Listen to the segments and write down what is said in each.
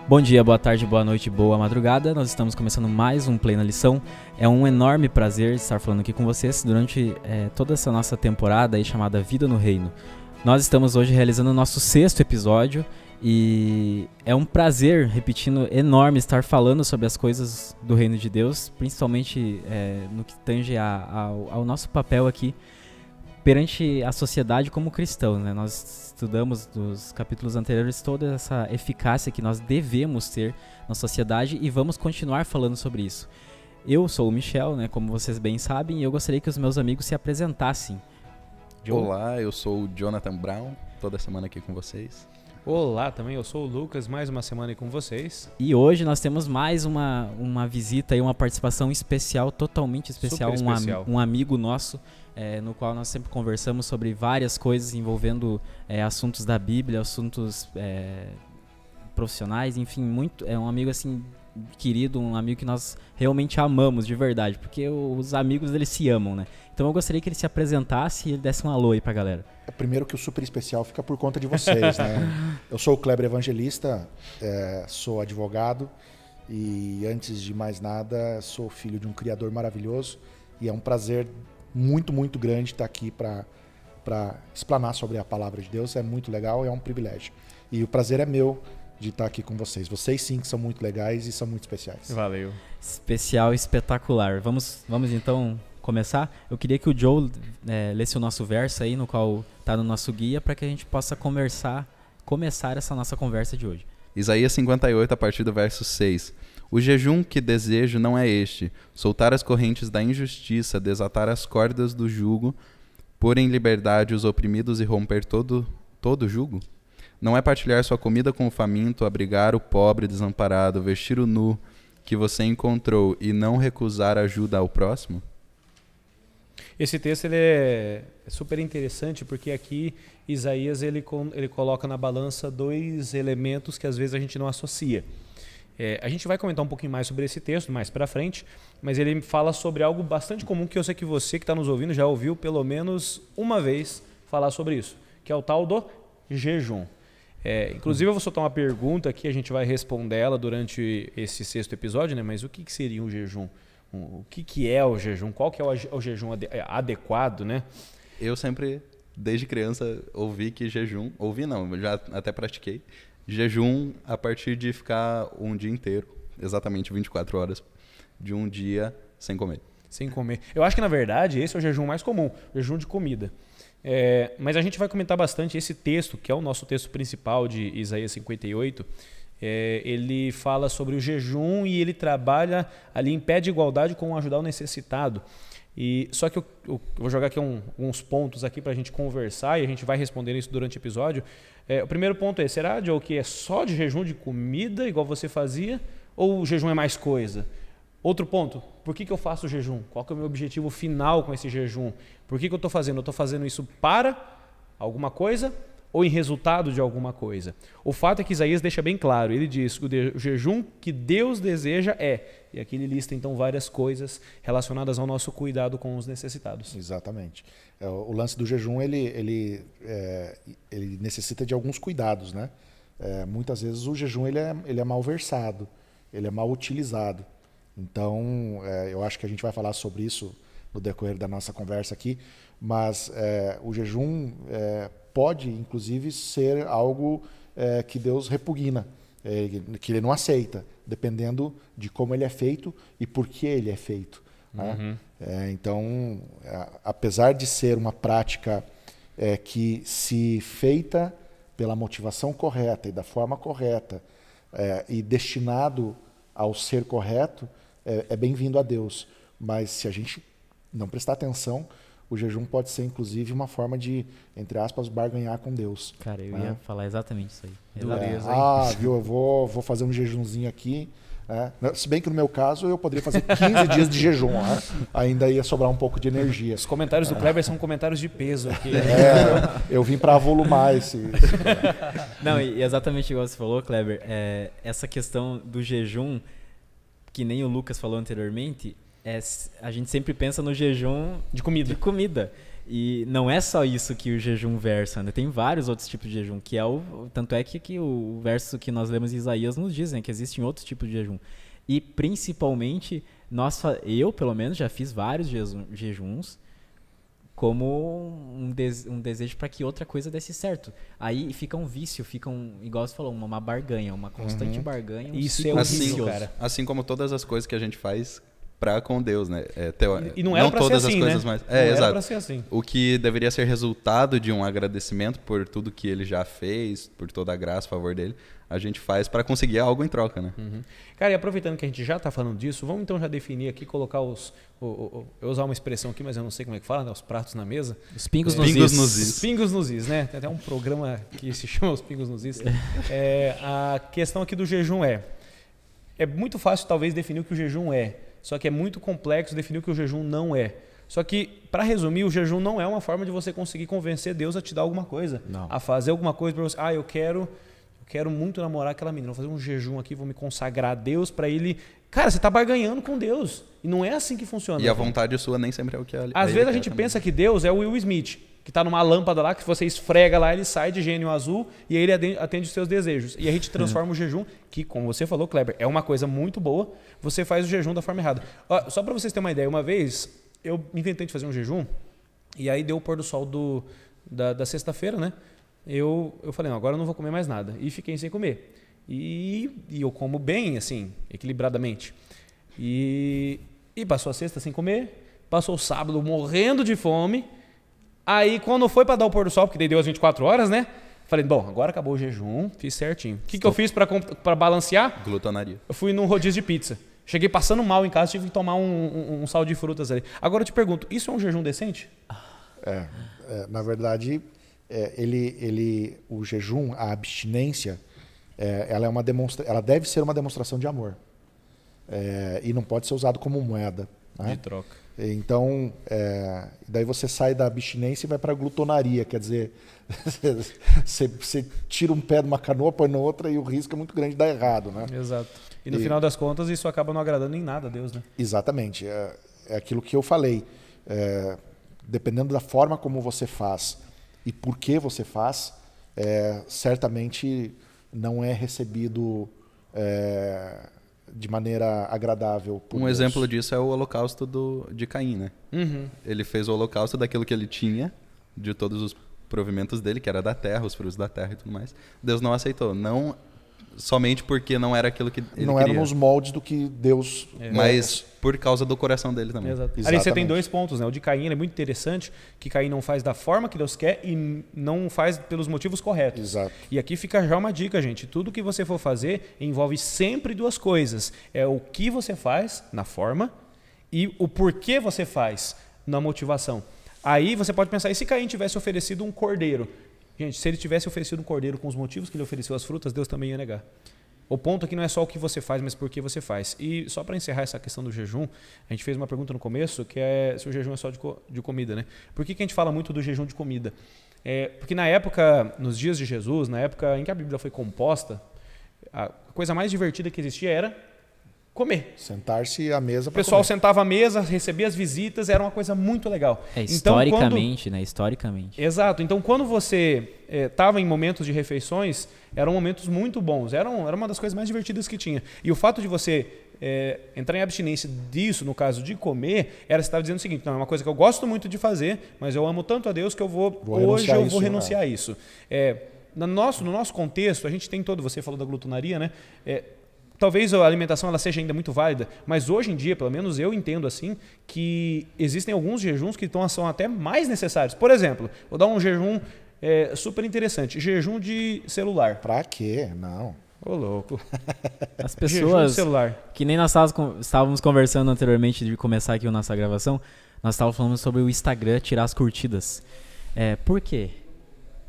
Bom dia, boa tarde, boa noite, boa madrugada. Nós estamos começando mais um Play na Lição. É um enorme prazer estar falando aqui com vocês durante toda essa nossa temporada aí chamada Vida no Reino. Nós estamos hoje realizando o nosso 6º episódio e é um prazer, repetindo, enorme estar falando sobre as coisas do Reino de Deus, principalmente no que tange ao nosso papel aqui perante a sociedade como cristãos, né? Nós estudamos nos capítulos anteriores toda essa eficácia que nós devemos ter na sociedade e vamos continuar falando sobre isso. Eu sou o Michel, né? Como vocês bem sabem, e eu gostaria que os meus amigos se apresentassem. Olá, eu sou o Jonathan Brown, toda semana aqui com vocês. Olá, também eu sou o Lucas, mais uma semana aí com vocês. E hoje nós temos mais uma visita e uma participação especial, totalmente especial, um amigo nosso, no qual nós sempre conversamos sobre várias coisas envolvendo assuntos da Bíblia, assuntos profissionais, enfim, é um amigo assim querido, um amigo que nós realmente amamos de verdade, porque os amigos eles se amam, né? Então eu gostaria que ele se apresentasse e ele desse um alô aí pra galera. Primeiro que o super especial fica por conta de vocês, né? Eu sou o Kleber Evangelista, sou advogado e antes de mais nada sou filho de um criador maravilhoso e é um prazer muito, muito grande estar aqui para explanar sobre a palavra de Deus. É muito legal e é um privilégio. E o prazer é meu de estar aqui com vocês. Vocês sim que são muito legais e são muito especiais. Valeu. Especial, espetacular. Vamos então começar? Eu queria que o Joe lesse o nosso verso aí, no qual está no nosso guia, para que a gente possa começar essa nossa conversa de hoje. Isaías 58, a partir do verso 6. O jejum que desejo não é este, soltar as correntes da injustiça, desatar as cordas do jugo, pôr em liberdade os oprimidos e romper todo jugo? Não é partilhar sua comida com o faminto, abrigar o pobre desamparado, vestir o nu que você encontrou e não recusar ajuda ao próximo? Esse texto ele é super interessante porque aqui Isaías ele coloca na balança dois elementos que às vezes a gente não associa. A gente vai comentar um pouquinho mais sobre esse texto mais para frente, mas ele fala sobre algo bastante comum que eu sei que você que está nos ouvindo já ouviu pelo menos uma vez falar sobre isso, que é o tal do jejum. Inclusive eu vou soltar uma pergunta aqui, a gente vai responder ela durante esse 6º episódio, né? Mas o que seria um jejum? O que é o jejum? Qual que é o jejum adequado, né? Eu sempre, desde criança, ouvi que jejum... Ouvi não, já até pratiquei. Jejum a partir de ficar um dia inteiro, exatamente 24 horas, de um dia sem comer. Sem comer. Eu acho que, na verdade, esse é o jejum mais comum, o jejum de comida. Mas a gente vai comentar bastante esse texto, que é o nosso texto principal de Isaías 58. Ele fala sobre o jejum e ele trabalha ali em pé de igualdade com ajudar o necessitado. Só que eu vou jogar aqui uns pontos aqui para a gente conversar e a gente vai responder isso durante o episódio. O primeiro ponto é, será, Joe, que é só de jejum de comida, igual você fazia, ou o jejum é mais coisa? Outro ponto, por que eu faço o jejum? Qual que é o meu objetivo final com esse jejum? Por que eu estou fazendo? Eu estou fazendo isso para alguma coisa ou em resultado de alguma coisa? O fato é que Isaías deixa bem claro, ele diz que o jejum que Deus deseja e aqui ele lista então várias coisas relacionadas ao nosso cuidado com os necessitados. Exatamente. O lance do jejum, ele necessita de alguns cuidados, né? Muitas vezes o jejum ele é mal versado, ele é mal utilizado. Então, eu acho que a gente vai falar sobre isso no decorrer da nossa conversa aqui, mas o jejum pode, inclusive, ser algo que Deus repugna, que Ele não aceita, dependendo de como ele é feito e por que ele é feito. Né? Então, apesar de ser uma prática que, se feita pela motivação correta e da forma correta e destinado ao ser correto, é bem-vindo a Deus. Mas se a gente não prestar atenção, o jejum pode ser, inclusive, uma forma de, entre aspas, barganhar com Deus. Cara, eu ia falar exatamente isso aí. Dureza, viu, eu vou fazer um jejumzinho aqui. Se bem que no meu caso, eu poderia fazer 15 dias de jejum. Ainda ia sobrar um pouco de energia. Os comentários do Kleber são comentários de peso aqui. Eu vim para avolumar esse... Não, e exatamente igual você falou, Kleber, essa questão do jejum, que nem o Lucas falou anteriormente, a gente sempre pensa no jejum de comida. E não é só isso que o jejum versa, né? Tem vários outros tipos de jejum, que é tanto é que o verso que nós lemos em Isaías nos diz, né, que existem outros tipos de jejum. E principalmente, eu pelo menos já fiz vários jejuns como um desejo para que outra coisa desse certo. Aí fica um vício, igual você falou, uma barganha, uma constante barganha. Isso é horrível, cara. Assim como todas as coisas que a gente faz com Deus, né? E não era pra todas ser assim, as coisas, né? mas Não era exato. pra ser assim. O que deveria ser resultado de um agradecimento por tudo que ele já fez, por toda a graça, a favor dele, a gente faz para conseguir algo em troca, né? Cara, e aproveitando que a gente já está falando disso, vamos então já definir aqui, colocar eu usar uma expressão aqui, mas eu não sei como é que fala, né? Os pratos na mesa. Os pingos nos is. Os pingos nos is, né? Tem até um programa que se chama Os Pingos nos is. A questão aqui do jejum é muito fácil talvez definir o que o jejum é, só que é muito complexo definir o que o jejum não é. Só que, para resumir, o jejum não é uma forma de você conseguir convencer Deus a te dar alguma coisa, a fazer alguma coisa para você. Eu quero muito namorar aquela menina, vou fazer um jejum aqui, vou me consagrar a Deus para ele. Cara, você está barganhando com Deus. E não é assim que funciona. E a vontade sua nem sempre é o que é. Às vezes a gente pensa que Deus é o Will Smith, que está numa lâmpada lá, que você esfrega lá, ele sai de gênio azul e aí ele atende os seus desejos. E a gente transforma o jejum, que como você falou, Kleber, é uma coisa muito boa, você faz o jejum da forma errada. Só para vocês terem uma ideia, uma vez eu inventei de fazer um jejum e aí deu o pôr do sol da sexta-feira, né? Eu falei, não, agora eu não vou comer mais nada. E fiquei sem comer. E eu como bem, assim, equilibradamente. E passou a sexta sem comer, passou o sábado morrendo de fome. Aí quando foi para dar o pôr do sol, porque daí deu as 24 horas, né? Falei, bom, agora acabou o jejum, fiz certinho. O que eu fiz para balancear? Glutonaria. Eu fui num rodízio de pizza. Cheguei passando mal em casa, tive que tomar um sal de frutas ali. Agora eu te pergunto, isso é um jejum decente? Na verdade, o jejum, a abstinência, ela deve ser uma demonstração de amor. E não pode ser usado como moeda. Né? De troca. Então, daí você sai da abstinência e vai para a glutonaria, quer dizer, você tira um pé de uma canoa, põe na outra e o risco é muito grande de dar errado, né? Exato. E no final das contas isso acaba não agradando em nada a Deus, né? Exatamente. É aquilo que eu falei. Dependendo da forma como você faz e por que você faz, certamente não é recebido de maneira agradável por Deus. Exemplo disso é o holocausto de Caim, né? Ele fez o holocausto daquilo que ele tinha, de todos os provimentos dele, que era da terra, os frutos da terra e tudo mais. Deus não aceitou, não somente porque não era aquilo que ele não queria. Era nos moldes do que Deus... Mas por causa do coração dele também. Exato. Ali você tem 2 pontos, né? O de Caim é muito interessante, que Caim não faz da forma que Deus quer e não faz pelos motivos corretos. Exato. E aqui fica já uma dica, gente. Tudo que você for fazer envolve sempre 2 coisas. É o que você faz na forma e o porquê você faz na motivação. Aí você pode pensar, e se Caim tivesse oferecido um cordeiro? Gente, se ele tivesse oferecido um cordeiro com os motivos que ele ofereceu as frutas, Deus também ia negar. O ponto aqui não é só o que você faz, mas por que você faz. E só para encerrar essa questão do jejum, a gente fez uma pergunta no começo, que é se o jejum é só de comida, né? Por que a gente fala muito do jejum de comida? Porque na época, nos dias de Jesus, na época em que a Bíblia foi composta, a coisa mais divertida que existia era comer. Sentar-se à mesa para comer. O pessoal sentava à mesa, recebia as visitas, era uma coisa muito legal. Historicamente, né? Historicamente. Exato. Então, quando você estava em momentos de refeições, eram momentos muito bons. Era uma das coisas mais divertidas que tinha. E o fato de você entrar em abstinência disso, no caso de comer, você estava dizendo o seguinte, não, é uma coisa que eu gosto muito de fazer, mas eu amo tanto a Deus que eu vou renunciar a isso. No nosso contexto, a gente tem você falou da glutonaria, né? Talvez a alimentação ela seja ainda muito válida, mas hoje em dia, pelo menos eu entendo assim, que existem alguns jejuns que são até mais necessários. Por exemplo, vou dar um jejum super interessante, jejum de celular. Pra quê? Não. Ô, louco. As pessoas, que nem nós estávamos conversando anteriormente de começar aqui a nossa gravação, nós estávamos falando sobre o Instagram tirar as curtidas. Por quê?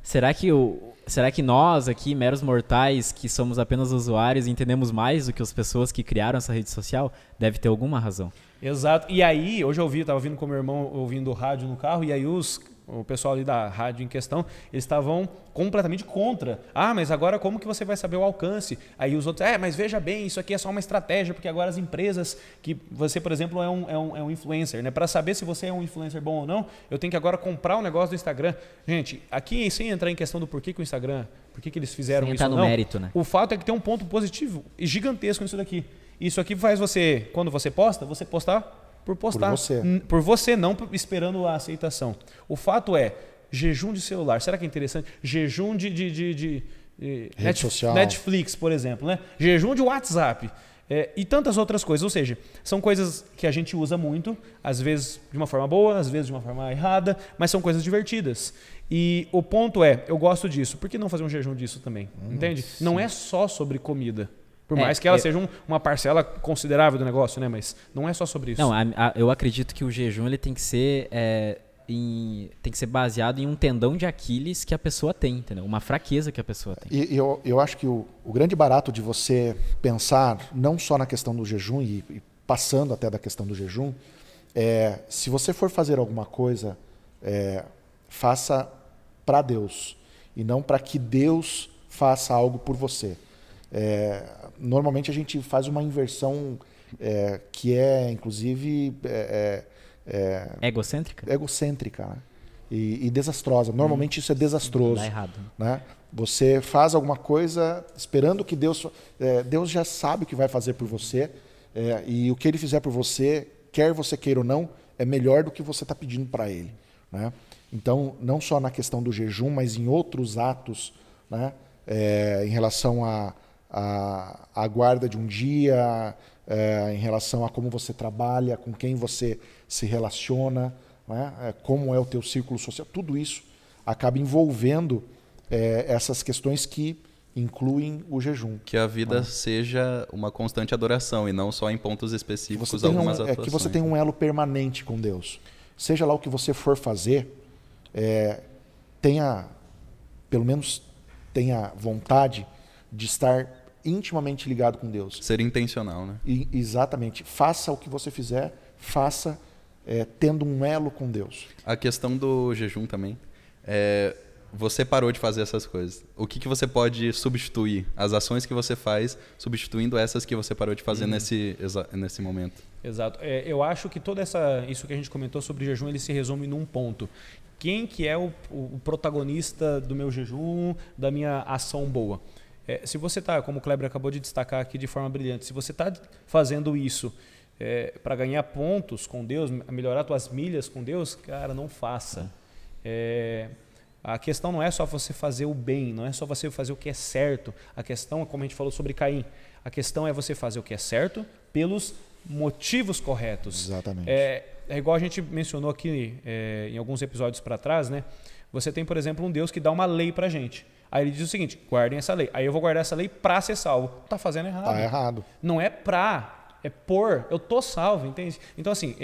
Será que nós aqui, meros mortais, que somos apenas usuários, entendemos mais do que as pessoas que criaram essa rede social? Deve ter alguma razão. Exato. E aí, hoje eu estava ouvindo com meu irmão, ouvindo rádio no carro, e aí os o pessoal ali da rádio em questão, eles estavam completamente contra. Ah, mas agora como que você vai saber o alcance? Aí os outros, mas veja bem, isso aqui é só uma estratégia, porque agora as empresas, que você, por exemplo, é um influencer, né? Para saber se você é um influencer bom ou não, eu tenho que agora comprar um negócio do Instagram. Gente, aqui sem entrar em questão do porquê que o Instagram, por que eles fizeram sem isso ou no não, mérito, né? O fato é que tem um ponto positivo e gigantesco nisso daqui. Isso aqui faz você, quando você posta, você postar por postar. Por você, não esperando a aceitação. O fato é, jejum de celular. Será que é interessante? Jejum de Netflix, por exemplo. Né? Jejum de WhatsApp. E tantas outras coisas. Ou seja, são coisas que a gente usa muito, às vezes de uma forma boa, às vezes de uma forma errada, mas são coisas divertidas. E o ponto é, eu gosto disso. Por que não fazer um jejum disso também? Entende? Sim. Não é só sobre comida. Por mais que ela seja uma parcela considerável do negócio, né? Mas não é só sobre isso. Não, eu acredito que o jejum ele tem que ser tem que ser baseado em um tendão de Aquiles que a pessoa tem, entendeu? Uma fraqueza que a pessoa tem. E eu acho que o grande barato de você pensar não só na questão do jejum e passando até da questão do jejum, se você for fazer alguma coisa, faça para Deus e não para que Deus faça algo por você. Normalmente a gente faz uma inversão que inclusive egocêntrica, né? e desastrosa. Normalmente isso é desastroso. Dá errado. Né? Você faz alguma coisa esperando que Deus já sabe o que vai fazer por você, e o que Ele fizer por você, quer você queira ou não, é melhor do que você está pedindo para Ele. Né? Então, não só na questão do jejum, mas em outros atos, né? Em relação a guarda de um dia, em relação a como você trabalha, com quem você se relaciona, né? Como é o teu círculo social, tudo isso acaba envolvendo essas questões que incluem o jejum. Que a vida seja uma constante adoração e não só em pontos específicos algumas atuações. Que você tenha um elo permanente com Deus. Seja lá o que você for fazer, pelo menos tenha vontade de estar intimamente ligado com Deus. Ser intencional, né? Exatamente. Faça o que você fizer, faça tendo um elo com Deus. A questão do jejum também. Você parou de fazer essas coisas. O que você pode substituir? As ações que você faz, substituindo essas que você parou de fazer nesse momento. Exato. Eu acho que isso que a gente comentou sobre jejum, ele se resume num ponto. Quem que é o protagonista do meu jejum, da minha ação boa? Se você está, como o Kleber acabou de destacar aqui de forma brilhante, se você está fazendo isso para ganhar pontos com Deus, melhorar suas milhas com Deus, cara, não faça. A questão não é só você fazer o bem, não é só você fazer o que é certo. A questão é, como a gente falou sobre Caim, a questão é você fazer o que é certo pelos motivos corretos. Exatamente. É igual a gente mencionou aqui em alguns episódios para trás, né? Você tem, por exemplo, um Deus que dá uma lei para a gente. Aí ele diz o seguinte, guardem essa lei. Aí eu vou guardar essa lei para ser salvo. Tá fazendo errado. Tá errado. Não é é por. Eu tô salvo, entende? Então assim,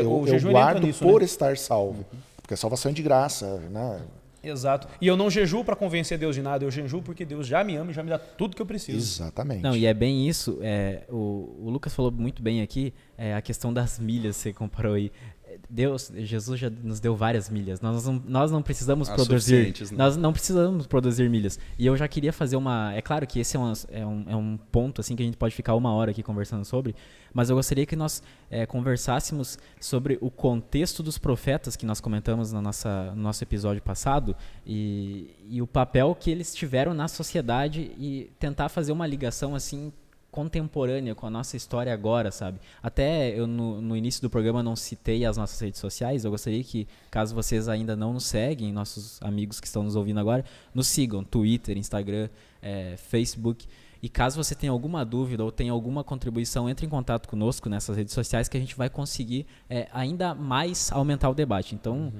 o jejum eu guardo entra nisso, por né? estar salvo. Porque a salvação é de graça, né? Exato. E eu não jejuo para convencer Deus de nada, eu jejuo porque Deus já me ama e já me dá tudo que eu preciso. Exatamente. Não, e é bem isso. O Lucas falou muito bem aqui, a questão das milhas, você comparou aí. Jesus já nos deu várias milhas. Nós não precisamos produzir. Né? Nós não precisamos produzir milhas. E eu já queria fazer uma. É claro que esse é um ponto assim que a gente pode ficar 1 hora aqui conversando sobre. Mas eu gostaria que nós conversássemos sobre o contexto dos profetas que nós comentamos no nosso episódio passado e o papel que eles tiveram na sociedade e tentar fazer uma ligação assim contemporânea com a nossa história agora, sabe? Até eu no início do programa não citei as nossas redes sociais, eu gostaria que, caso vocês ainda não nos seguem, nossos amigos que estão nos ouvindo agora, nos sigam, Twitter, Instagram, Facebook, e caso você tenha alguma dúvida ou tenha alguma contribuição, entre em contato conosco nessas redes sociais que a gente vai conseguir ainda mais aumentar o debate. Então,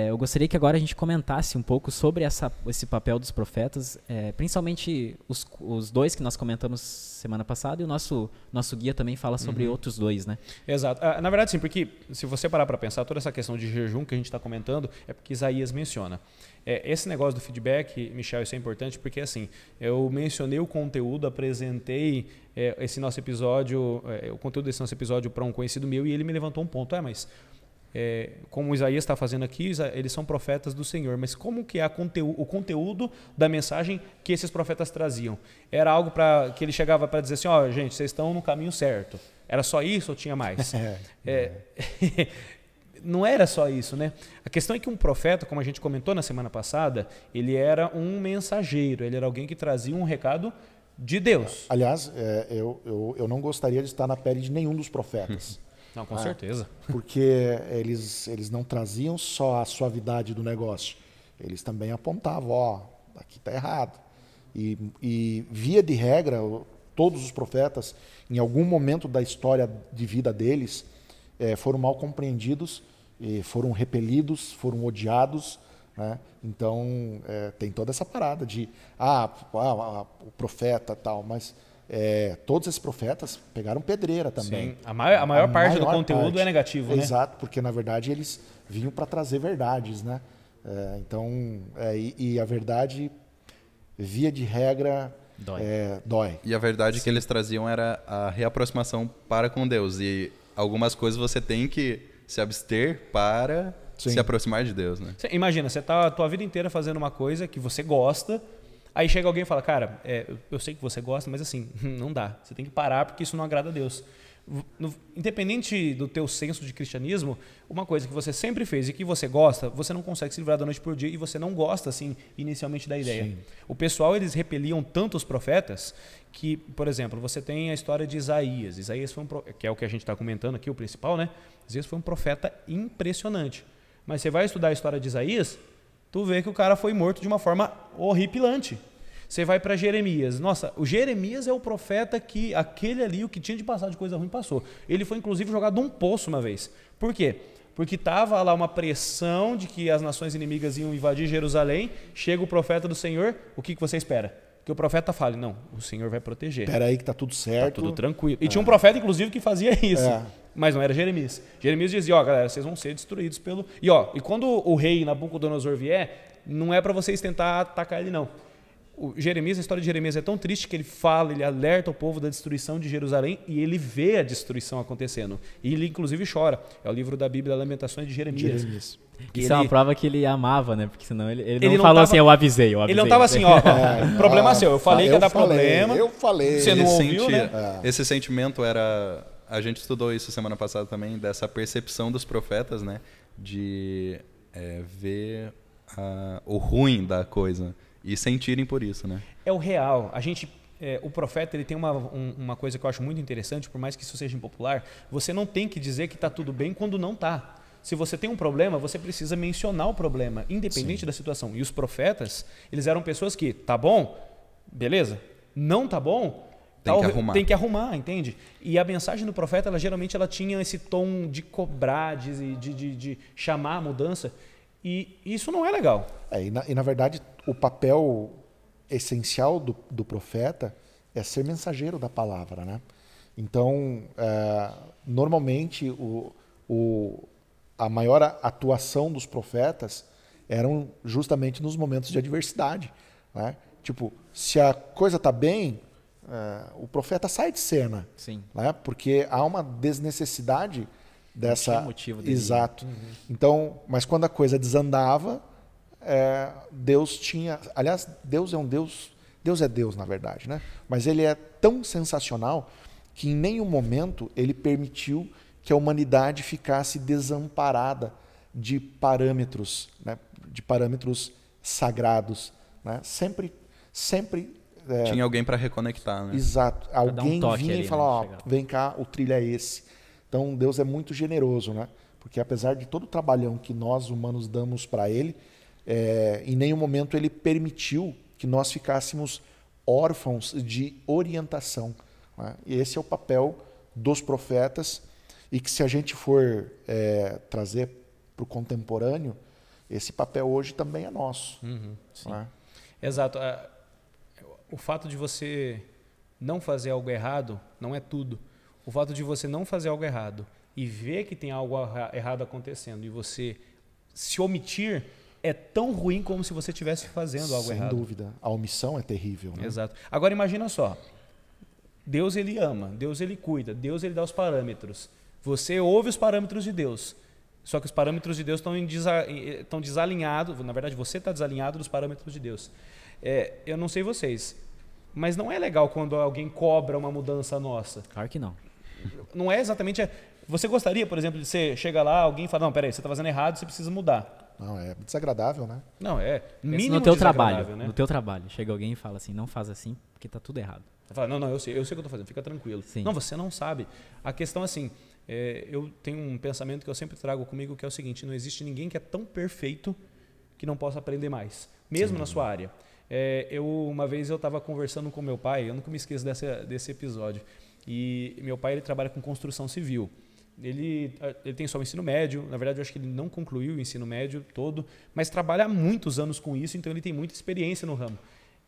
eu gostaria que agora a gente comentasse um pouco sobre esse papel dos profetas, principalmente os dois que nós comentamos semana passada, e o nosso guia também fala sobre outros dois, né? Exato. Na verdade, sim, porque se você parar para pensar, toda essa questão de jejum que a gente está comentando é porque Isaías menciona. Esse negócio do feedback, Michel, isso é importante porque assim, eu mencionei o conteúdo, apresentei esse nosso episódio, o conteúdo desse nosso episódio para um conhecido meu e ele me levantou um ponto. Mas como Isaías está fazendo aqui, eles são profetas do Senhor, mas como que é o conteúdo da mensagem que esses profetas traziam? Era algo que ele chegava para dizer assim, gente, vocês estão no caminho certo. Era só isso ou tinha mais? Não era só isso, né? A questão é que um profeta, como a gente comentou na semana passada, ele era um mensageiro, ele era alguém que trazia um recado de Deus. Aliás, eu não gostaria de estar na pele de nenhum dos profetas. Não, com certeza. Porque eles não traziam só a suavidade do negócio. Eles também apontavam, aqui está errado. E via de regra, todos os profetas, em algum momento da história de vida deles, foram mal compreendidos, foram repelidos, foram odiados. Né? Então, tem toda essa parada de, o profeta tal, mas... todos esses profetas pegaram pedreira também. Sim. A maior parte do conteúdo é negativo, né? Exato, porque na verdade eles vinham para trazer verdades, né? E a verdade, via de regra, dói. E a verdade que eles traziam era a reaproximação para com Deus. E algumas coisas você tem que se abster para se aproximar de Deus, né? Imagina, você está a tua vida inteira fazendo uma coisa que você gosta. Aí chega alguém e fala, cara, eu sei que você gosta, mas assim, não dá. Você tem que parar porque isso não agrada a Deus. Independente do teu senso de cristianismo, uma coisa que você sempre fez e que você gosta, você não consegue se livrar da noite por dia e você não gosta, assim, inicialmente da ideia. Sim. O pessoal, eles repeliam tanto os profetas que, por exemplo, você tem a história de Isaías. Isaías foi que é o que a gente está comentando aqui, o principal, né? Isaías foi um profeta impressionante. Mas você vai estudar a história de Isaías, tu vê que o cara foi morto de uma forma horripilante. Você vai para Jeremias. Nossa, o Jeremias é o profeta que aquele ali, o que tinha de passar de coisa ruim, passou. Ele foi inclusive jogado num poço uma vez. Por quê? Porque estava lá uma pressão de que as nações inimigas iam invadir Jerusalém. Chega o profeta do Senhor, o que você espera? Que o profeta fale, não, o Senhor vai proteger. Espera aí que tá tudo certo. Tá tudo tranquilo. E tinha um profeta, inclusive, que fazia isso. Mas não era Jeremias. Jeremias dizia, galera, vocês vão ser destruídos pelo... E quando o rei Nabucodonosor vier, não é para vocês tentar atacar ele, não. A história de Jeremias é tão triste que ele alerta o povo da destruição de Jerusalém e ele vê a destruição acontecendo. E ele, inclusive, chora. É o livro da Bíblia, Lamentações de Jeremias. Isso é uma prova que ele amava, né? Porque senão ele não falou assim, eu avisei. Ele não estava assim, problema seu. Eu falei que ia dar problema. Eu falei. Você não ouviu, né? Esse sentimento era... A gente estudou isso semana passada também, dessa percepção dos profetas, né? De ver o ruim da coisa e sentirem por isso, né? É o real. O profeta ele tem uma coisa que eu acho muito interessante, por mais que isso seja impopular, você não tem que dizer que está tudo bem quando não está. Se você tem um problema, você precisa mencionar o problema, independente da situação. E os profetas, eles eram pessoas que, tá bom, beleza, não tá bom, tem que arrumar, entende? E a mensagem do profeta, geralmente ela tinha esse tom de cobrar, de chamar a mudança, e isso não é legal. E na verdade, o papel essencial do profeta é ser mensageiro da palavra, né? Então, normalmente, a maior atuação dos profetas eram justamente nos momentos de adversidade, né? Tipo, se a coisa está bem, o profeta sai de cena. Sim. Né? Porque há uma desnecessidade dessa... Não tinha motivo dele. Exato. Então, mas quando a coisa desandava, Deus tinha... Aliás, Deus é um Deus... Deus é Deus, na verdade, né? Mas ele é tão sensacional que em nenhum momento ele permitiu que a humanidade ficasse desamparada de parâmetros, né? De parâmetros sagrados. Né? Sempre tinha alguém para reconectar, né? Exato. Alguém vinha e falava, né? Vem cá, o trilho é esse. Então Deus é muito generoso, né? Porque apesar de todo o trabalhão que nós humanos damos para ele, em nenhum momento ele permitiu que nós ficássemos órfãos de orientação. Né? E esse é o papel dos profetas, e que se a gente for trazer para o contemporâneo, esse papel hoje também é nosso. Sim. Né? Exato. O fato de você não fazer algo errado não é tudo. O fato de você não fazer algo errado e ver que tem algo errado acontecendo e você se omitir é tão ruim como se você estivesse fazendo algo errado. Sem dúvida. A omissão é terrível. Né? Exato. Agora imagina só. Deus ele ama, Deus ele cuida, Deus ele dá os parâmetros. Você ouve os parâmetros de Deus Só que os parâmetros de Deus estão desalinhados. Na verdade, você está desalinhado dos parâmetros de Deus. Eu não sei vocês, mas não é legal quando alguém cobra uma mudança nossa. Claro que não. Não é exatamente... Você gostaria, por exemplo, de você chega lá, alguém fala, não, peraí, você está fazendo errado, você precisa mudar. Não, é desagradável, né? Não, é mínimo no teu trabalho, desagradável, né? no teu trabalho. Chega alguém e fala assim, não faz assim, porque tá tudo errado. Você fala, não, eu sei o que eu estou fazendo, fica tranquilo. Sim. Não, você não sabe. A questão assim, eu tenho um pensamento que eu sempre trago comigo, que é o seguinte, não existe ninguém que é tão perfeito que não possa aprender mais, mesmo na sua área. Uma vez eu estava conversando com meu pai, eu nunca me esqueço desse episódio, e meu pai ele trabalha com construção civil. Ele tem só o ensino médio, na verdade eu acho que ele não concluiu o ensino médio todo, mas trabalha há muitos anos com isso, então ele tem muita experiência no ramo.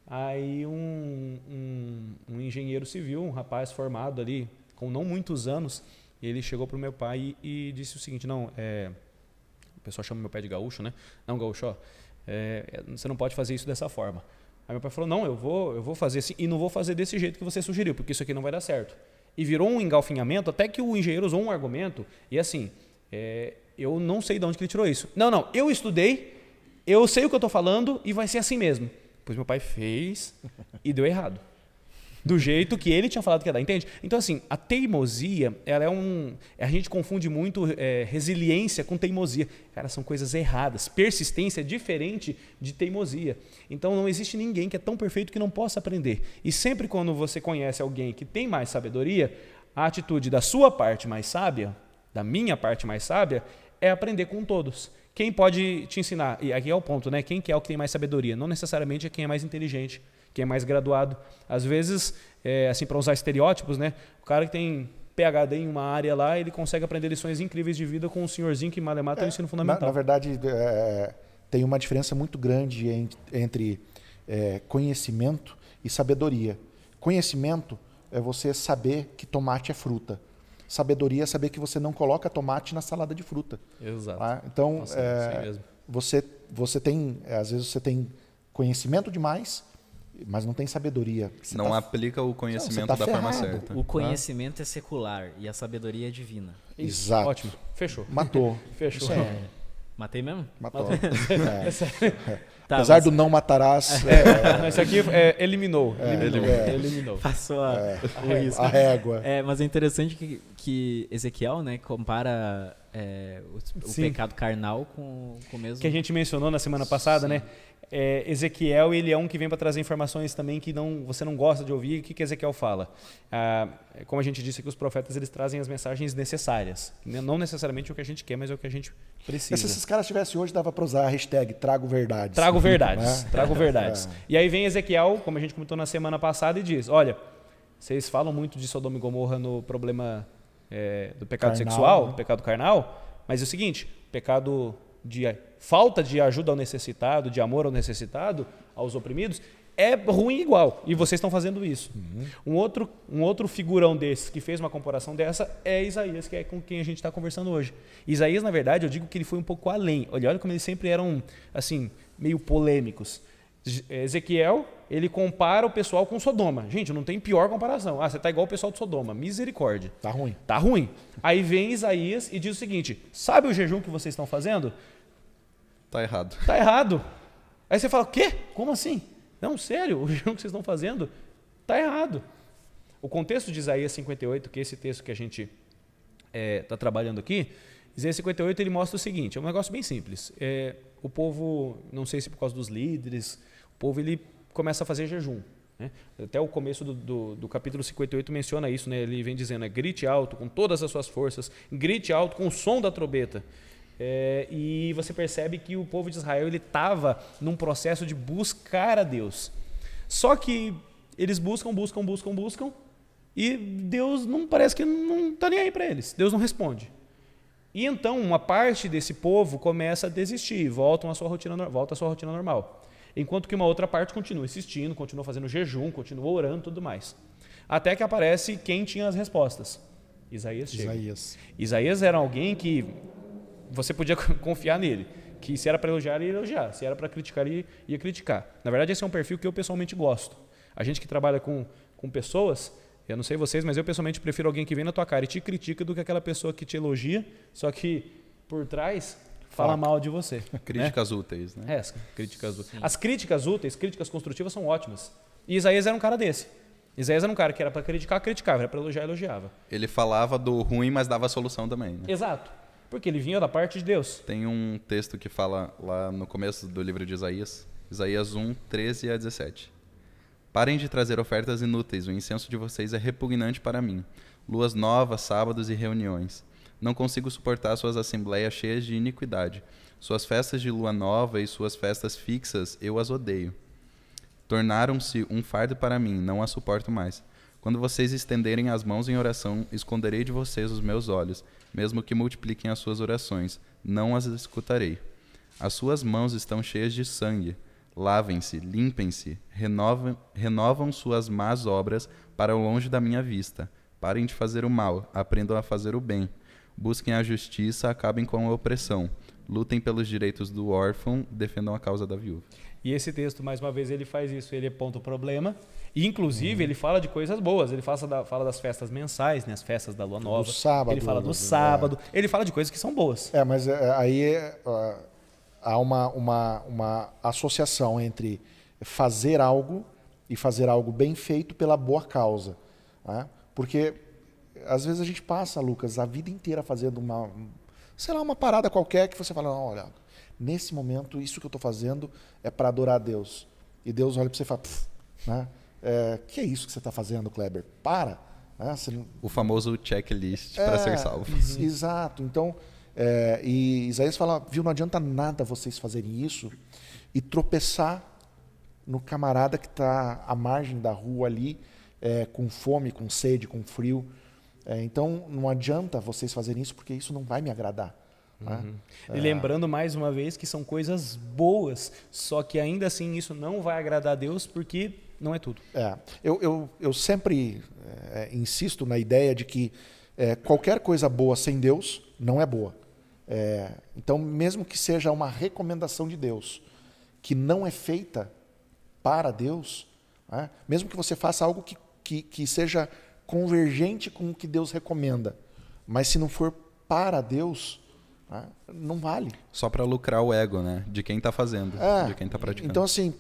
Aí um engenheiro civil, um rapaz formado ali, com não muitos anos, ele chegou para o meu pai e disse o seguinte, não, o pessoal chama meu pai de gaúcho, né? Não, gaúcho, ó, você não pode fazer isso dessa forma. Aí meu pai falou, não, eu vou fazer assim, e não vou fazer desse jeito que você sugeriu, porque isso aqui não vai dar certo. E virou um engalfinhamento, até que o engenheiro usou um argumento, e assim, eu não sei de onde que ele tirou isso. Não, eu estudei, eu sei o que eu estou falando e vai ser assim mesmo. Pois meu pai fez e deu errado. Do jeito que ele tinha falado que ia dar, entende? Então assim, a teimosia, ela a gente confunde muito resiliência com teimosia. Cara, são coisas erradas. Persistência é diferente de teimosia. Então não existe ninguém que é tão perfeito que não possa aprender. E sempre quando você conhece alguém que tem mais sabedoria, a atitude da sua parte mais sábia, da minha parte mais sábia, é aprender com todos. Quem pode te ensinar? E aqui é o ponto, né? Quem que é o que tem mais sabedoria? Não necessariamente é quem é mais inteligente, quem é mais graduado. Às vezes, assim, para usar estereótipos, né? O cara que tem PhD em uma área lá, ele consegue aprender lições incríveis de vida com um senhorzinho que malemata no ensino fundamental. Na verdade, tem uma diferença muito grande entre conhecimento e sabedoria. Conhecimento é você saber que tomate é fruta. Sabedoria é saber que você não coloca tomate na salada de fruta. Exato. Tá? Então, Nossa, mesmo. você tem, às vezes você tem conhecimento demais, mas não tem sabedoria. Você não aplica o conhecimento tá da forma ferrado. certa. O conhecimento é secular e a sabedoria é divina. Exato. Ótimo. Fechou. Matou. Fechou. Isso é. Matei mesmo? Matou. Tá, Apesar mas do não matarás, Esse aqui eliminou. Eliminou. passou a régua. Mas é interessante que Ezequiel, né, compara o Sim. pecado carnal com o mesmo... Que a gente mencionou na semana passada, né? Ezequiel, ele é um que vem para trazer informações também que você não gosta de ouvir. O que Ezequiel fala? Como a gente disse aqui, os profetas eles trazem as mensagens necessárias. Não necessariamente o que a gente quer, mas é o que a gente precisa. Se esses caras tivessem hoje, dava para usar a hashtag Trago Verdades. Trago verdades. Trago verdades. E aí vem Ezequiel, como a gente comentou na semana passada, e diz, olha, vocês falam muito de Sodoma e Gomorra no problema do pecado Carnal, sexual, né? do pecado carnal, mas é o seguinte, pecado de falta de ajuda ao necessitado, de amor ao necessitado, aos oprimidos, é ruim igual. E vocês estão fazendo isso. Um outro figurão desses que fez uma comparação dessa é Isaías, que é com quem a gente está conversando hoje. Isaías, na verdade, eu digo que ele foi um pouco além. Olha como eles sempre eram assim, meio polêmicos. Ezequiel, ele compara o pessoal com Sodoma. Gente, não tem pior comparação. Você está igual o pessoal de Sodoma. Misericórdia. Tá ruim. Tá ruim. Aí vem Isaías e diz o seguinte, sabe o jejum que vocês estão fazendo? Tá errado. Tá errado. Aí você fala, o quê? Como assim? Não, sério, o jejum que vocês estão fazendo tá errado. O contexto de Isaías 58, que é esse texto que a gente está trabalhando aqui, Isaías 58 ele mostra o seguinte, é um negócio bem simples. O povo, não sei se por causa dos líderes, o povo ele começa a fazer jejum. Né? Até o começo do capítulo 58 menciona isso, né? Ele vem dizendo, grite alto com todas as suas forças, grite alto com o som da trombeta. E você percebe que o povo de Israel estava num processo de buscar a Deus. Só que eles buscam e Deus não parece que não está nem aí para eles. Deus não responde. E então uma parte desse povo começa a desistir, volta à sua rotina normal. Enquanto que uma outra parte continua insistindo, continua fazendo jejum, continua orando e tudo mais. Até que aparece quem tinha as respostas. Isaías chega. Isaías era alguém que você podia confiar nele, que se era para elogiar, ele ia elogiar, se era para criticar, ele ia criticar. Na verdade, esse é um perfil que eu pessoalmente gosto. A gente que trabalha com pessoas, eu não sei vocês, mas eu pessoalmente prefiro alguém que vem na tua cara e te critica do que aquela pessoa que te elogia, só que por trás fala mal de você. Críticas úteis, né? Críticas úteis. As críticas úteis, críticas construtivas são ótimas. E Isaías era um cara desse. Isaías era um cara que era para criticar, criticava, era para elogiar, elogiava. Ele falava do ruim, mas dava a solução também, né? Exato. Porque ele vinha da parte de Deus. Tem um texto que fala lá no começo do livro de Isaías, Isaías 1, 13 a 17. Parem de trazer ofertas inúteis, o incenso de vocês é repugnante para mim. Luas novas, sábados e reuniões. Não consigo suportar suas assembleias cheias de iniquidade. Suas festas de lua nova e suas festas fixas, eu as odeio. Tornaram-se um fardo para mim, não as suporto mais. Quando vocês estenderem as mãos em oração, esconderei de vocês os meus olhos, mesmo que multipliquem as suas orações, não as escutarei. As suas mãos estão cheias de sangue. Lavem-se, limpem-se, renovam suas más obras para longe da minha vista. Parem de fazer o mal, aprendam a fazer o bem. Busquem a justiça, acabem com a opressão. Lutem pelos direitos do órfão, defendam a causa da viúva. E esse texto, mais uma vez, ele faz isso, ele aponta o problema. E, inclusive, ele fala de coisas boas. Ele fala das festas mensais, né, as festas da lua nova. Do sábado. Ele fala do sábado. Ele fala de coisas que são boas. Mas aí há uma associação entre fazer algo e fazer algo bem feito pela boa causa. Né? Porque, às vezes, a gente passa, Lucas, a vida inteira fazendo uma parada qualquer que você fala, não, olha, nesse momento, isso que eu estou fazendo é para adorar a Deus. E Deus olha para você e fala, né? Que é isso que você está fazendo, Kleber? Para. Né? O famoso checklist para ser salvo. Exato. Então, e Isaías fala, viu, não adianta nada vocês fazerem isso e tropeçar no camarada que está à margem da rua ali, com fome, com sede, com frio. Então, não adianta vocês fazerem isso porque isso não vai me agradar. Né? E lembrando mais uma vez que são coisas boas, só que ainda assim isso não vai agradar a Deus porque não é tudo. Eu sempre insisto na ideia de que qualquer coisa boa sem Deus não é boa. Então, mesmo que seja uma recomendação de Deus que não é feita para Deus, né? Mesmo que você faça algo que seja convergente com o que Deus recomenda, mas se não for para Deus, não vale. Só para lucrar o ego, né? De quem está fazendo, de quem está praticando. Então assim,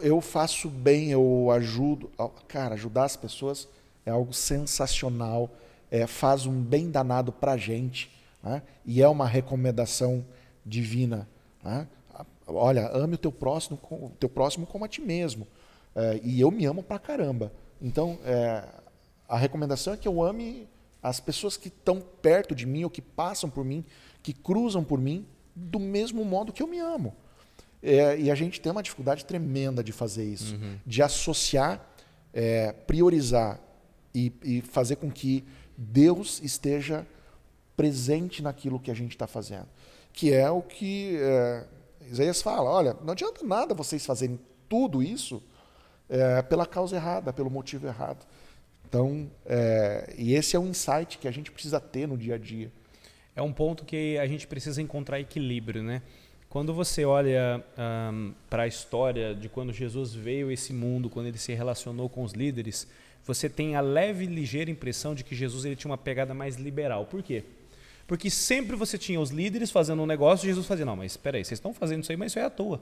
eu faço bem, eu ajudo. Cara, ajudar as pessoas é algo sensacional, faz um bem danado para a gente, né? E é uma recomendação divina. Né? Olha, ame o teu próximo como a ti mesmo. E eu me amo pra caramba. Então, a recomendação é que eu ame as pessoas que estão perto de mim ou que passam por mim, que cruzam por mim, do mesmo modo que eu me amo. E a gente tem uma dificuldade tremenda de fazer isso, de associar, priorizar e fazer com que Deus esteja presente naquilo que a gente está fazendo. Que é o que Isaías fala, olha, não adianta nada vocês fazerem tudo isso pela causa errada, pelo motivo errado. Então, e esse é um insight que a gente precisa ter no dia a dia. É um ponto que a gente precisa encontrar equilíbrio, né? Quando você olha para a história de quando Jesus veio a esse mundo, quando ele se relacionou com os líderes, você tem a leve e ligeira impressão de que Jesus ele tinha uma pegada mais liberal. Por quê? Porque sempre você tinha os líderes fazendo um negócio e Jesus fazia, não, mas espera aí, vocês estão fazendo isso aí, mas isso é à toa.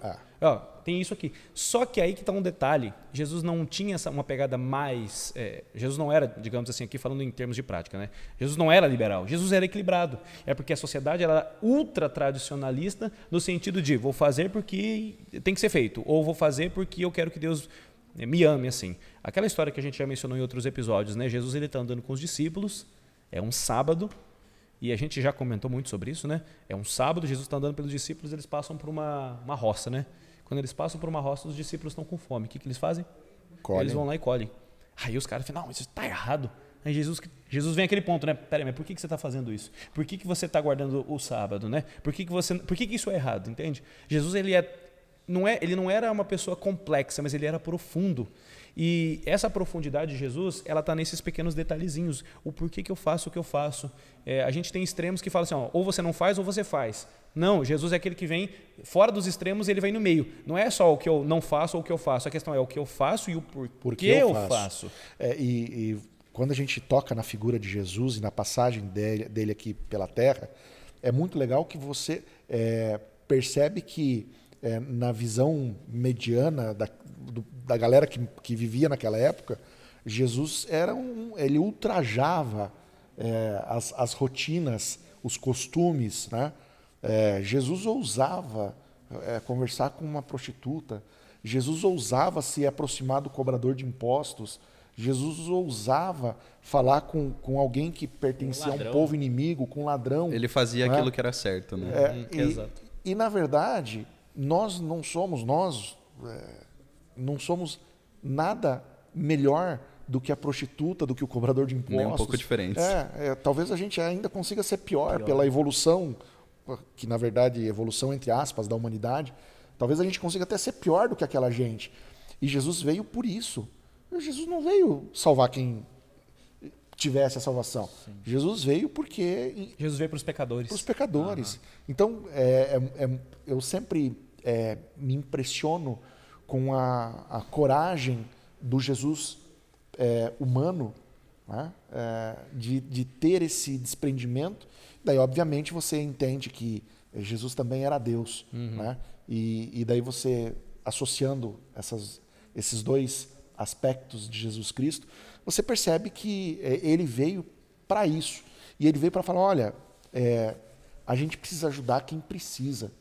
Tem isso aqui. Só que aí que está um detalhe, Jesus não tinha uma pegada mais... Jesus não era, digamos assim, aqui falando em termos de prática, né? Jesus não era liberal, Jesus era equilibrado. É porque a sociedade era ultra tradicionalista no sentido de vou fazer porque tem que ser feito, ou vou fazer porque eu quero que Deus me ame assim. Aquela história que a gente já mencionou em outros episódios, né? Jesus ele está andando com os discípulos, é um sábado, e a gente já comentou muito sobre isso, né? É um sábado, Jesus está andando pelos discípulos, eles passam por uma roça, né? Quando eles passam por uma roça, os discípulos estão com fome. O que eles fazem? Colhem. Eles vão lá e colhem. Aí os caras falam, não, mas isso está errado. Aí Jesus vem àquele ponto, né? Peraí, mas por que você está fazendo isso? Por que você está guardando o sábado, né? Por que isso é errado, entende? Jesus, ele não era uma pessoa complexa, mas ele era profundo. E essa profundidade de Jesus, ela está nesses pequenos detalhezinhos. O porquê que eu faço o que eu faço. A gente tem extremos que falam assim, ou você não faz ou você faz. Não, Jesus é aquele que vem fora dos extremos, ele vem no meio. Não é só o que eu não faço ou o que eu faço. A questão é o que eu faço e o porquê eu faço. E quando a gente toca na figura de Jesus e na passagem dele aqui pela terra, é muito legal que você percebe que na visão mediana da galera que vivia naquela época, Jesus ele ultrajava as rotinas, os costumes, né? Jesus ousava conversar com uma prostituta, Jesus ousava se aproximar do cobrador de impostos, Jesus ousava falar com alguém que pertencia a um povo inimigo, com um ladrão. Ele fazia aquilo que era certo, né? Exato. E na verdade, nós não somos nada melhor do que a prostituta, do que o cobrador de impostos. Nem um pouco diferente. Talvez a gente ainda consiga ser pior pela evolução, que na verdade evolução entre aspas da humanidade. Talvez a gente consiga até ser pior do que aquela gente. E Jesus veio por isso. Jesus não veio salvar quem tivesse a salvação. Sim. Jesus veio porque... Jesus veio para os pecadores. Para os pecadores. Então, eu sempre me impressiono com a coragem do Jesus humano, né? De ter esse desprendimento. Daí, obviamente, você entende que Jesus também era Deus. Né? E daí você, associando esses dois aspectos de Jesus Cristo, você percebe que ele veio para isso. E ele veio para falar, olha, a gente precisa ajudar quem precisa.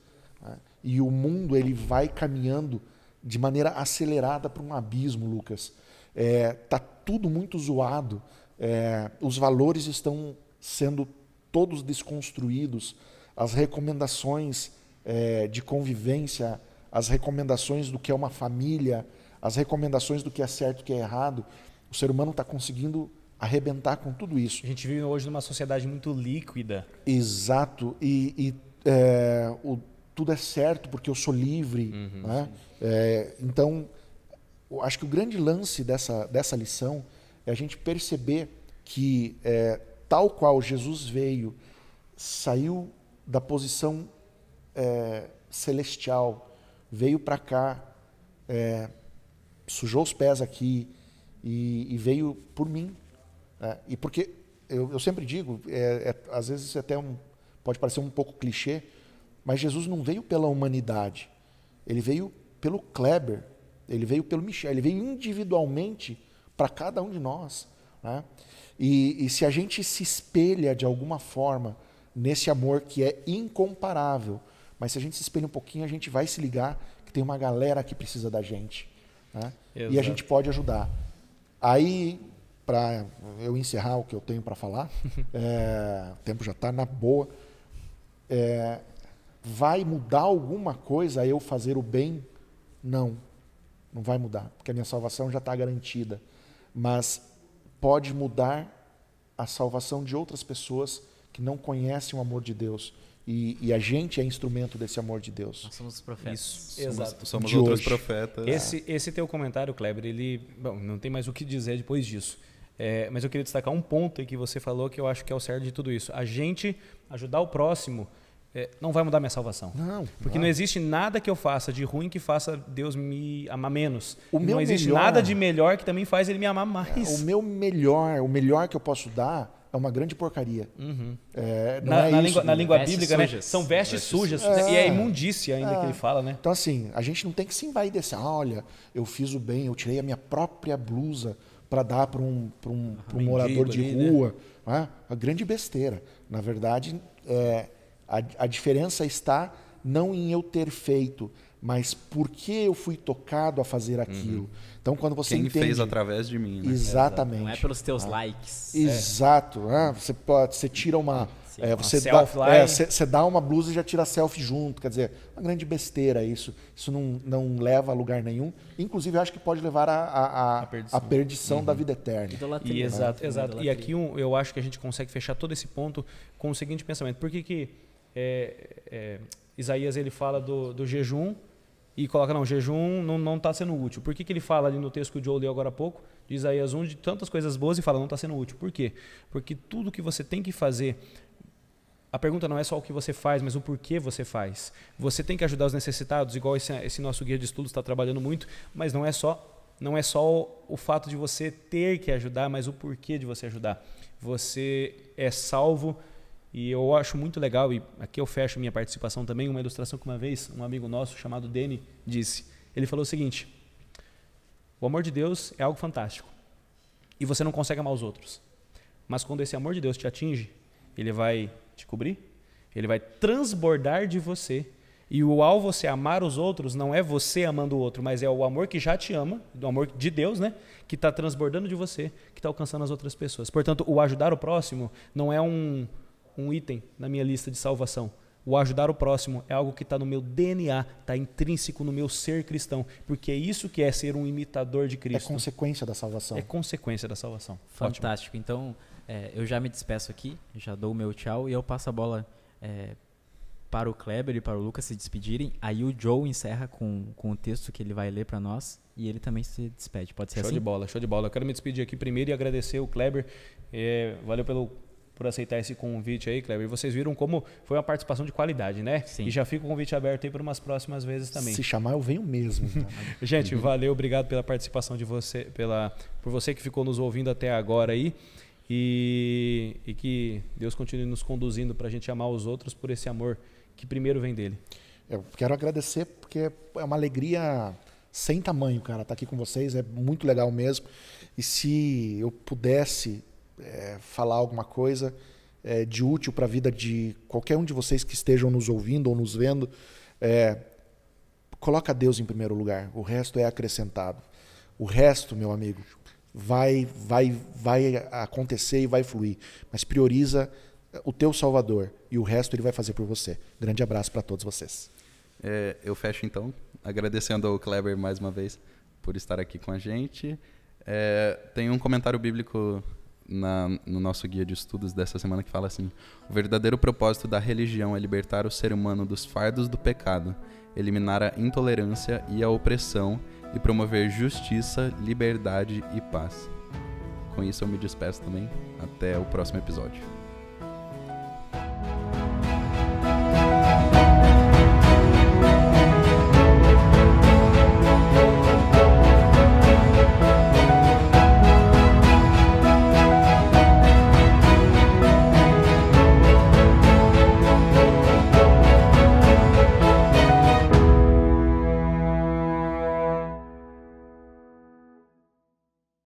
Né? E o mundo ele vai caminhando de maneira acelerada para um abismo, Lucas. Tá tudo muito zoado. Os valores estão sendo todos desconstruídos. As recomendações de convivência, as recomendações do que é uma família, as recomendações do que é certo e do que é errado, o ser humano está conseguindo arrebentar com tudo isso. A gente vive hoje numa sociedade muito líquida. Exato. Tudo é certo porque eu sou livre. Né? Então, eu acho que o grande lance dessa lição é a gente perceber que, tal qual Jesus veio, saiu da posição celestial, veio para cá, sujou os pés aqui e veio por mim. E porque eu sempre digo, às vezes até pode parecer um pouco clichê, mas Jesus não veio pela humanidade, ele veio pelo Kleber, ele veio pelo Michel, ele veio individualmente para cada um de nós. Né? E se a gente se espelha de alguma forma nesse amor que é incomparável, mas se a gente se espelha um pouquinho, a gente vai se ligar que tem uma galera que precisa da gente. Né? E a gente pode ajudar. Aí, para eu encerrar o que eu tenho para falar, o tempo já está na boa, vai mudar alguma coisa eu fazer o bem? Não vai mudar, porque a minha salvação já está garantida. Mas pode mudar a salvação de outras pessoas que não conhecem o amor de Deus. E a gente é instrumento desse amor de Deus. Nós somos os profetas. Isso, exato. Somos outros profetas. Esse teu comentário, Kleber, não tem mais o que dizer depois disso. Mas eu queria destacar um ponto aí que você falou que eu acho que é o certo de tudo isso. A gente ajudar o próximo não vai mudar minha salvação. Porque não existe nada que eu faça de ruim que faça Deus me amar menos. Não existe nada de melhor que também faz ele me amar mais. O melhor que eu posso dar é uma grande porcaria. Na língua bíblica, né? São vestes sujas. E é imundícia ainda que ele fala, né? Então, assim, a gente não tem que se envaidecer. Olha, eu fiz o bem, eu tirei a minha própria blusa para dar para um morador de rua. Né? A grande besteira. Na verdade, a diferença está não em eu ter feito, mas porque eu fui tocado a fazer aquilo. Então, quando você Quem entende... fez através de mim. Né? Exatamente. Não é pelos teus likes. Exato. Você tira uma... você dá uma blusa e já tira selfie junto. Quer dizer, uma grande besteira isso. Isso não leva a lugar nenhum. Inclusive, eu acho que pode levar à perdição da vida eterna. Idolatria. Exato. E aqui eu acho que a gente consegue fechar todo esse ponto com o seguinte pensamento. Por que Isaías ele fala do jejum e coloca, o jejum não está sendo útil. Por que ele fala ali no texto que o Joe leu agora há pouco, de Isaías 1, de tantas coisas boas e fala, não está sendo útil? Por quê? Porque tudo que você tem que fazer, a pergunta não é só o que você faz, mas o porquê você faz. Você tem que ajudar os necessitados, igual esse nosso guia de estudos está trabalhando muito, mas não é só o fato de você ter que ajudar, mas o porquê de você ajudar. Você é salvo E eu acho muito legal, e aqui eu fecho minha participação também, uma ilustração que uma vez um amigo nosso chamado Deni disse. Ele falou o seguinte: o amor de Deus é algo fantástico e você não consegue amar os outros. Mas quando esse amor de Deus te atinge, ele vai te cobrir, ele vai transbordar de você. E ao você amar os outros, não é você amando o outro, mas é o amor que já te ama, o amor de Deus, né? Que está transbordando de você, que está alcançando as outras pessoas. Portanto, o ajudar o próximo não é um item na minha lista de salvação. O ajudar o próximo é algo que está no meu DNA, está intrínseco no meu ser cristão, porque é isso que é ser um imitador de Cristo. É consequência da salvação. É consequência da salvação. Fantástico. Ótimo. Então, eu já me despeço aqui, já dou o meu tchau e eu passo a bola para o Kleber e para o Lucas se despedirem. Aí o Joe encerra com o texto que ele vai ler para nós e ele também se despede. Pode ser assim? Show de bola. Eu quero me despedir aqui primeiro e agradecer o Kleber. Valeu por aceitar esse convite aí, Kleber. E vocês viram como foi uma participação de qualidade, né? Sim. E já fica o convite aberto aí para umas próximas vezes também. Se chamar, eu venho mesmo. Gente, valeu, obrigado pela participação de você, por você que ficou nos ouvindo até agora aí. E que Deus continue nos conduzindo para a gente amar os outros por esse amor que primeiro vem dele. Eu quero agradecer porque é uma alegria sem tamanho, cara, estar aqui com vocês. É muito legal mesmo. E se eu pudesse falar alguma coisa de útil para a vida de qualquer um de vocês que estejam nos ouvindo ou nos vendo, coloca Deus em primeiro lugar. O resto é acrescentado. O resto, meu amigo, vai acontecer e vai fluir. Mas prioriza o teu Salvador e o resto ele vai fazer por você. Grande abraço para todos vocês. Eu fecho então, agradecendo ao Kleber mais uma vez por estar aqui com a gente. Tem um comentário bíblico no nosso guia de estudos dessa semana que fala assim: o verdadeiro propósito da religião é libertar o ser humano dos fardos do pecado, eliminar a intolerância e a opressão e promover justiça, liberdade e paz. Com isso eu me despeço também. Até o próximo episódio.